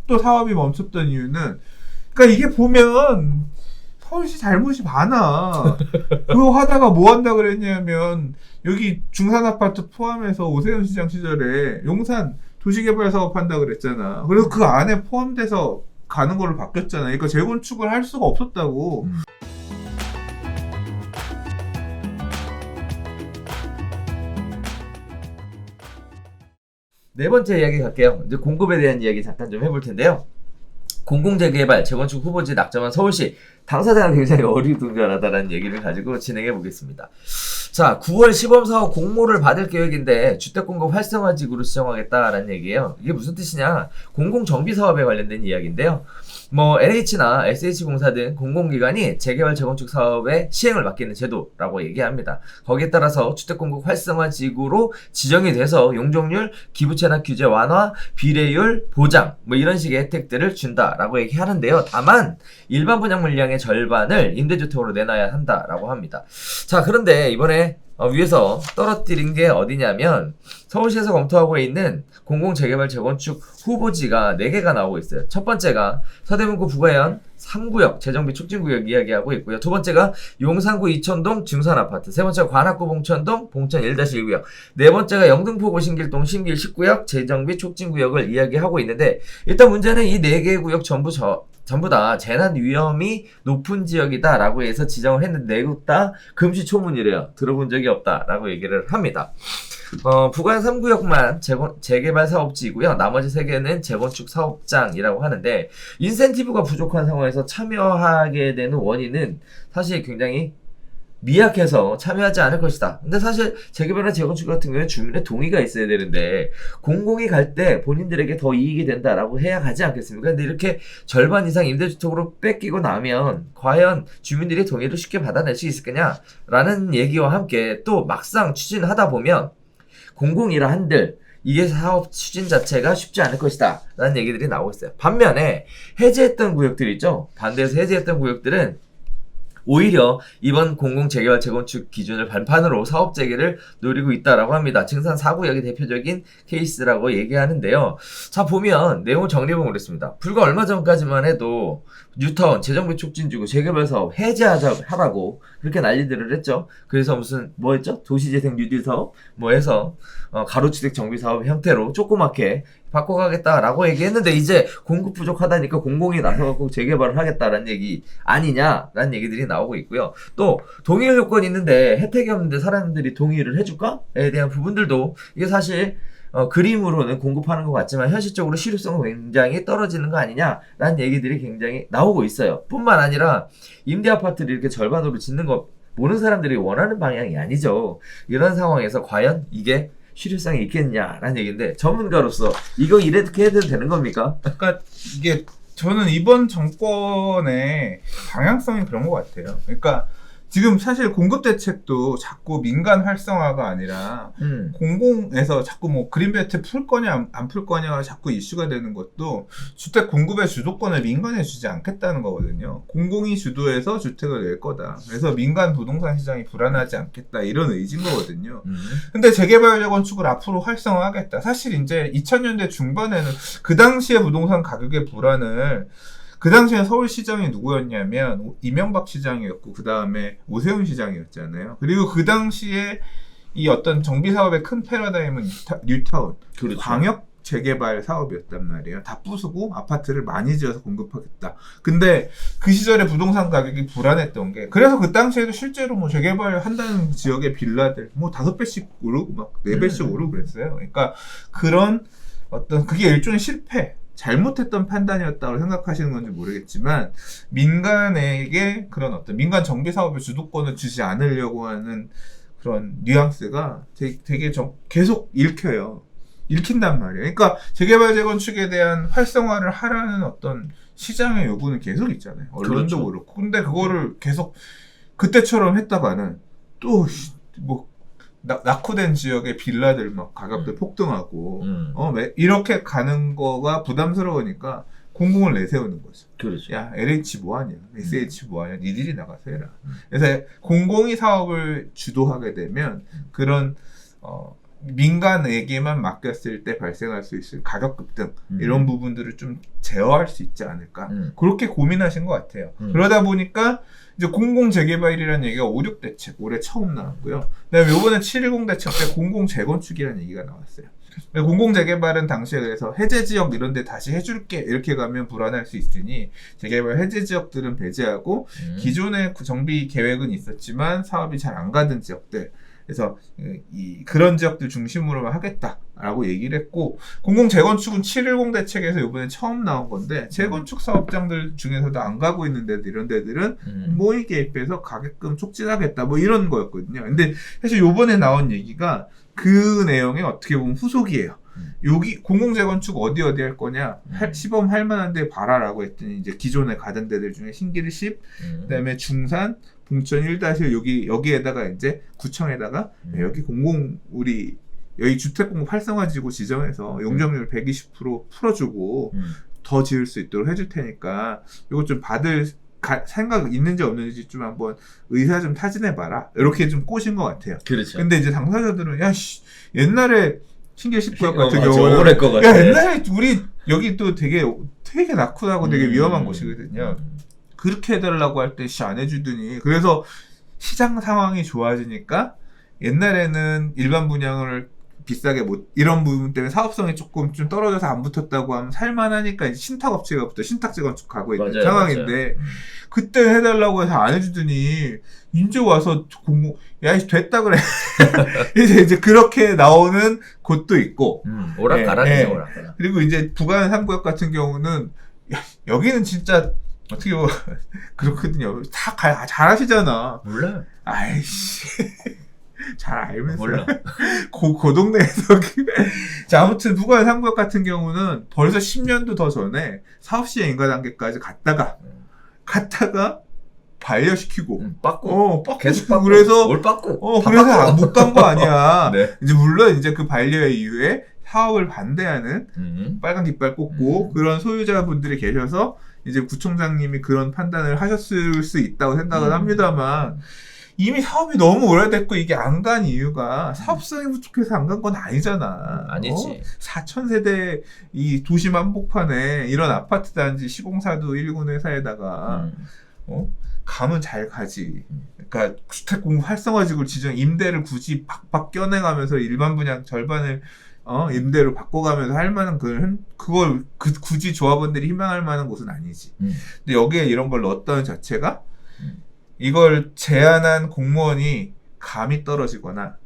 또 사업이 멈췄던 이유는 그러니까 이게 보면 서울시 잘못이 많아. 그거 하다가 뭐 한다 그랬냐면 여기 중산 아파트 포함해서 오세훈 시장 시절에 용산 도시개발 사업 한다 그랬잖아. 그래서 그 안에 포함돼서 가는 걸로 바뀌었잖아. 그러니까 재건축을 할 수가 없었다고. 네 번째 이야기 갈게요. 이제 공급에 대한 이야기 잠깐 좀 해볼 텐데요. 공공재개발, 재건축 후보지 낙점한 서울시 당사자가 굉장히 어리둥절하다라는 얘기를 가지고 진행해 보겠습니다. 자, 9월 시범사업 공모를 받을 계획인데 주택공급 활성화직으로 지정하겠다라는 얘기예요. 이게 무슨 뜻이냐? 공공정비사업에 관련된 이야기인데요. 뭐 LH나 SH공사 등 공공기관이 재개발 재건축 사업의 시행을 맡기는 제도라고 얘기합니다. 거기에 따라서 주택공급 활성화직으로 지정이 돼서 용적률, 기부채납 규제 완화, 비례율 보장 뭐 이런 식의 혜택들을 준다라고 얘기하는데요. 다만 일반 분양 물량의 절반을 임대주택으로 내놔야 한다라고 합니다. 자, 그런데 이번에 위에서 떨어뜨린 게 어디냐면 서울시에서 검토하고 있는 공공재개발 재건축 후보지가 4개가 나오고 있어요. 첫 번째가 서대문구 부가현 3구역 재정비 촉진구역 이야기하고 있고요. 두 번째가 용산구 이천동 중산아파트, 세 번째가 관악구 봉천동 봉천 1-1구역, 네 번째가 영등포구 신길동 신길 10구역 재정비 촉진구역을 이야기하고 있는데, 일단 문제는 이 4개의 구역 전부 다 재난 위험이 높은 지역이다 라고 해서 지정을 했는데 내국 다 금시초문이래요. 들어본 적이 없다 라고 얘기를 합니다. 부가현 3구역만 재개발 사업지이고요. 나머지 3개는 재건축 사업장이라고 하는데, 인센티브가 부족한 상황에서 참여하게 되는 원인은 사실 굉장히 미약해서 참여하지 않을 것이다. 근데 사실 재개발이나 재건축 같은 경우에 주민의 동의가 있어야 되는데 공공이 갈 때 본인들에게 더 이익이 된다라고 해야 가지 않겠습니까? 근데 이렇게 절반 이상 임대주택으로 뺏기고 나면 과연 주민들이 동의를 쉽게 받아낼 수 있을 거냐라는 얘기와 함께 또 막상 추진하다 보면 공공이라 한들 이게 사업 추진 자체가 쉽지 않을 것이다 라는 얘기들이 나오고 있어요. 반면에 해제했던 구역들 있죠? 반대해서 해제했던 구역들은 오히려 이번 공공재개발 재건축 기준을 발판으로 사업 재개를 노리고 있다라고 합니다. 증산 4구역이 대표적인 케이스라고 얘기하는데요. 자, 보면 내용을 정리해보면 그렇습니다. 불과 얼마 전까지만 해도 뉴타운 재정비 촉진주고 재개발 사업 해제하라고 그렇게 난리들을 했죠. 그래서 무슨 뭐 했죠? 도시재생 뉴딜 사업 뭐 해서 가로주택 정비 사업 형태로 조그맣게 바꿔가겠다라고 얘기했는데 이제 공급 부족하다니까 공공이 나서갖고 재개발을 하겠다라는 얘기 아니냐라는 얘기들이 나오고 있고요. 또 동의 요건이 있는데 혜택이 없는데 사람들이 동의를 해줄까?에 대한 부분들도 이게 사실 그림으로는 공급하는 것 같지만 현실적으로 실효성은 굉장히 떨어지는 거 아니냐라는 얘기들이 굉장히 나오고 있어요. 뿐만 아니라 임대 아파트를 이렇게 절반으로 짓는 거 모르는 사람들이 원하는 방향이 아니죠. 이런 상황에서 과연 이게 실효성이 있겠냐라는 얘기인데, 전문가로서 이거 이렇게 해도 되는 겁니까? 그러니까 이게 저는 이번 정권의 방향성이 그런 것 같아요. 그러니까 지금 사실 공급 대책도 자꾸 민간 활성화가 아니라 공공에서 자꾸 뭐 그린벨트 풀 거냐 안 풀 거냐가 자꾸 이슈가 되는 것도 주택 공급의 주도권을 민간에 주지 않겠다는 거거든요. 공공이 주도해서 주택을 낼 거다. 그래서 민간 부동산 시장이 불안하지 않겠다, 이런 의지인 거거든요. 근데 재개발 재건축을 앞으로 활성화하겠다. 사실 이제 2000년대 중반에는 그 당시에 부동산 가격의 불안을, 그 당시에 서울시장이 누구였냐면 이명박 시장이었고 그 다음에 오세훈 시장이었잖아요. 그리고 그 당시에 이 어떤 정비사업의 큰 패러다임은 뉴타운, 그렇죠. 광역 재개발 사업이었단 말이에요. 다 부수고 아파트를 많이 지어서 공급하겠다. 근데 그 시절에 부동산 가격이 불안했던 게, 그래서 그 당시에도 실제로 뭐 재개발 한다는 지역의 빌라들 뭐 5배씩 오르고 막 4배씩 오르고 그랬어요. 그러니까 그런 어떤 그게 일종의 실패, 잘못했던 판단이었다고 생각하시는 건지 모르겠지만 민간에게 그런 어떤 민간 정비 사업의 주도권을 주지 않으려고 하는 그런 뉘앙스가 되게 계속 읽힌단 말이에요. 그러니까 재개발 재건축에 대한 활성화를 하라는 어떤 시장의 요구는 계속 있잖아요. 언론도 그렇죠. 그렇고. 근데 그거를 계속 그때처럼 했다가는 또 뭐 낙후된 지역의 빌라들 막 가격들 폭등하고 이렇게 가는 거가 부담스러우니까 공공을 내세우는 거죠. 그렇죠. 야, LH 뭐하냐, SH 뭐하냐, 니들이 나가서 해라. 그래서 공공이 사업을 주도하게 되면 그런 민간에게만 맡겼을 때 발생할 수 있을 가격 급등 이런 부분들을 좀 제어할 수 있지 않을까 그렇게 고민하신 것 같아요. 그러다 보니까 이제 공공재개발이라는 얘기가 5, 6대책 올해 처음 나왔고요. 그다음에 이번에 710 대책 때 공공재건축이라는 얘기가 나왔어요. 공공재개발은 당시에 그래서 해제지역 이런 데 다시 해줄게 이렇게 가면 불안할 수 있으니 재개발 해제지역들은 배제하고 기존의 정비 계획은 있었지만 사업이 잘 안 가던 지역들 그래서 그런 지역들 중심으로만 하겠다라고 얘기를 했고 공공재건축은 710 대책에서 이번에 처음 나온 건데 재건축 사업장들 중에서도 안 가고 있는 데들 이런 데들은 공모의 개입해서 가격금 촉진하겠다 뭐 이런 거였거든요. 근데 사실 이번에 나온 얘기가 그 내용의 어떻게 보면 후속이에요. 여기 공공재건축 어디 할 거냐 시범 할 만한 데 봐라라고 했더니 이제 기존에 가던 데들 중에 신길 10 그다음에 중산 봉천 1-1 여기에다가 이제 구청에다가 여기 우리 여기 주택공급 활성화지구 지정해서 용적률 120% 풀어주고 더 지을 수 있도록 해줄 테니까 이거 좀 받을 생각 있는지 없는지 좀 한번 의사 좀 타진해봐라 이렇게 좀 꼬신 것 같아요. 그렇죠. 근데 이제 당사자들은 옛날에 신길 10구역 같은 맞아, 경우는 억울할 것 같아. 옛날에 우리 여기 또 되게 낙후하고 되게 위험한 곳이거든요. 그렇게 해달라고 할 때 안 해주더니 그래서 시장 상황이 좋아지니까 옛날에는 일반 분양을 비싸게 이런 부분 때문에 사업성이 조금 좀 떨어져서 안 붙었다고 하면 살만하니까 이제 신탁업체가 신탁재건축 가고 있는 맞아요, 상황인데 그때 해달라고 해서 안 해주더니 이제 와서 야 됐다 그래 이제 그렇게 나오는 곳도 있고 오락가락이네 오락가락. 그리고 이제 부가는 3구역 같은 경우는 여기는 진짜 어떻게 보면 그렇거든요. 다 잘하시잖아. 몰라. 아이씨. 잘 알면서. 몰라. 그 동네에서. 자, 아무튼 부가의 3구역 같은 경우는 벌써 10년도 더 전에 사업시행 인가 단계까지 갔다가 반려시키고. 빠꾸. 계속 빠꾸. 그래서. 뭘 빠꾸? 그래서 못 간 거 아니야. 네. 이제 물론 이제 그 반려의 이후에 사업을 반대하는 빨간 깃발 꽂고 그런 소유자분들이 계셔서 이제 구청장님이 그런 판단을 하셨을 수 있다고 생각을 합니다만 이미 사업이 너무 오래됐고 이게 안 간 이유가 사업성이 부족해서 안 간 건 아니잖아. 아니지. 4,000세대 이 도심 한복판에 이런 아파트 단지 시공사도 1군 회사에다가 가면 잘 가지. 그러니까 주택공급 활성화지구를 지정 임대를 굳이 박박 껴내가면서 일반 분양 절반을 임대로 바꿔가면서 할 만한 그걸 굳이 조합원들이 희망할 만한 곳은 아니지. 근데 여기에 이런 걸 넣었다는 자체가 이걸 제안한 공무원이 감이 떨어지거나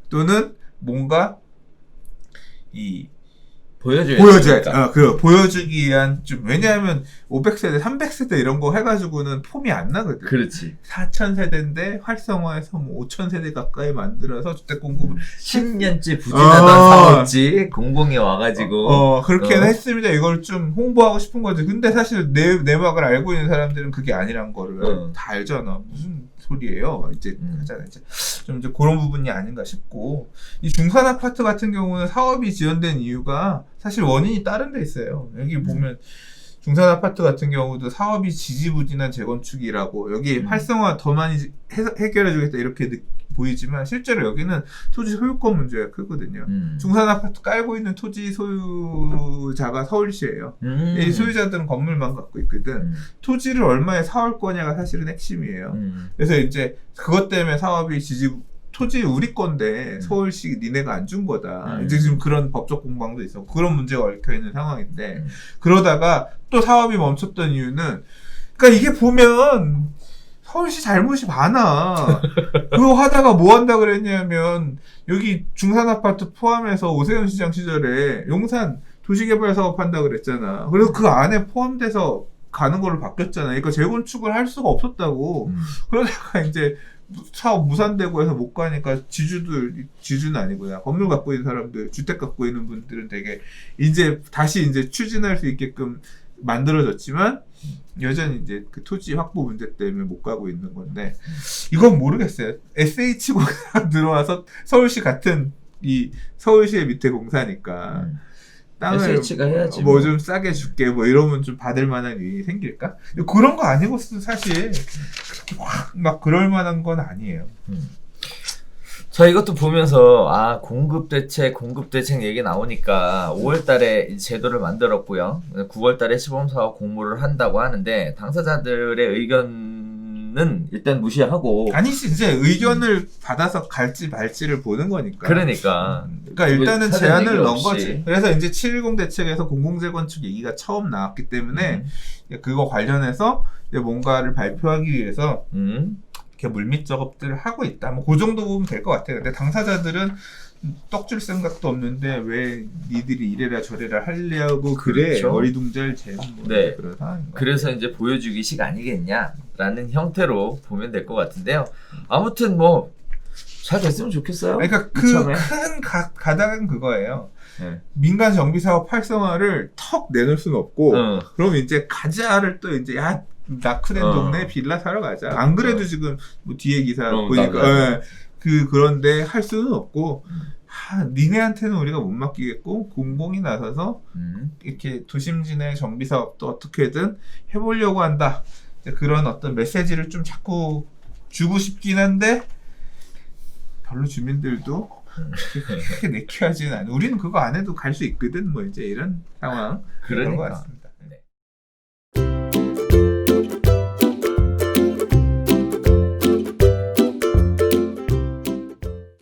또는 뭔가 보여주기 위한 왜냐하면 500세대, 300세대 이런 거 해가지고는 폼이 안 나거든. 그렇지. 4,000세대인데 활성화해서 5,000세대 가까이 만들어서 주택 공급을 10년째 부진하던 사업지 공공이 와가지고 그렇게는 했습니다. 이걸 좀 홍보하고 싶은 거지. 근데 사실 내막을 알고 있는 사람들은 그게 아니란 거를 다 알잖아. 무슨 소리예요. 이제 하잖아. 이제 그런 부분이 아닌가 싶고 이 중산 아파트 같은 경우는 사업이 지연된 이유가 사실 원인이 다른 데 있어요. 여기 보면 중산 아파트 같은 경우도 사업이 지지부진한 재건축이라고 여기 활성화 더 많이 해결해 주겠다 이렇게 보이지만 실제로 여기는 토지 소유권 문제가 크거든요. 중산 아파트 깔고 있는 토지 소유자가 서울시예요. 이 소유자들은 건물만 갖고 있거든. 토지를 얼마에 사올 거냐가 사실은 핵심이에요. 그래서 이제 그것 때문에 사업이 토지 우리 건데 서울시 니네가 안 준 거다. 이제 지금 그런 법적 공방도 있어. 그런 문제가 얽혀 있는 상황인데 그러다가 또 사업이 멈췄던 이유는 그러니까 이게 보면 서울시 잘못이 많아. 그거 하다가 뭐 한다 그랬냐면 여기 중산 아파트 포함해서 오세훈 시장 시절에 용산 도시개발 사업 한다 그랬잖아. 그래서 그 안에 포함돼서 가는 걸로 바뀌었잖아. 그러니까 재건축을 할 수가 없었다고. 그러다가 이제 사업 무산되고 해서 못 가니까 지주는 아니고요. 건물 갖고 있는 사람들, 주택 갖고 있는 분들은 되게 이제 다시 이제 추진할 수 있게끔 만들어졌지만 여전히 이제 그 토지 확보 문제 때문에 못 가고 있는 건데 이건 모르겠어요. SH공사 들어와서 서울시 같은 이 서울시의 밑에 공사니까 땅을 SH가 해야지 뭐 좀 싸게 줄게 뭐 이러면 좀 받을 만한 일이 생길까? 그런 거 아니고 사실 막 그럴 만한 건 아니에요. 자, 이것도 보면서 공급 대책 얘기 나오니까 5월달에 제도를 만들었고요. 9월달에 시범사업 공모를 한다고 하는데 당사자들의 의견은 일단 무시하고. 아니지, 이제 의견을 받아서 갈지 말지를 보는 거니까. 그러니까 일단은 사전 제안을 얘기 넣은 없이. 거지. 그래서 이제 710 대책에서 공공재건축 얘기가 처음 나왔기 때문에 그거 관련해서 이제 뭔가를 발표하기 위해서 이렇게 물밑 작업들을 하고 있다. 뭐 그 정도 보면 될 것 같아요. 근데 당사자들은 떡줄 생각도 없는데 왜 니들이 이래라 저래라 하려고 그래. 그렇죠. 어리둥절 쟤는 뭐 네. 그런 상황인 것 그래서 이제 보여주기식 아니겠냐라는 형태로 보면 될 것 같은데요. 아무튼 뭐 잘 됐으면 좋겠어요. 그러니까 이참에. 큰 가닥은 그거예요. 네. 민간 정비 사업 활성화를 턱 내놓을 수는 없고, 응. 그럼 이제 가자를 또 이제 나크된 동네 빌라 사러 가자. 안 그래도 지금 뭐 뒤에 기사 보니까 그런데 할 수는 없고, 니네한테는 우리가 못 맡기겠고 공공이 나서서 이렇게 도심지내 정비 사업도 어떻게든 해보려고 한다. 이제 그런 어떤 메시지를 좀 자꾸 주고 싶긴 한데. 별로 주민들도 그렇게 내키하지는 않아. 우리는 그거 안 해도 갈 수 있거든. 뭐 이제 이런 상황. 그런 것 그러니까. 같습니다.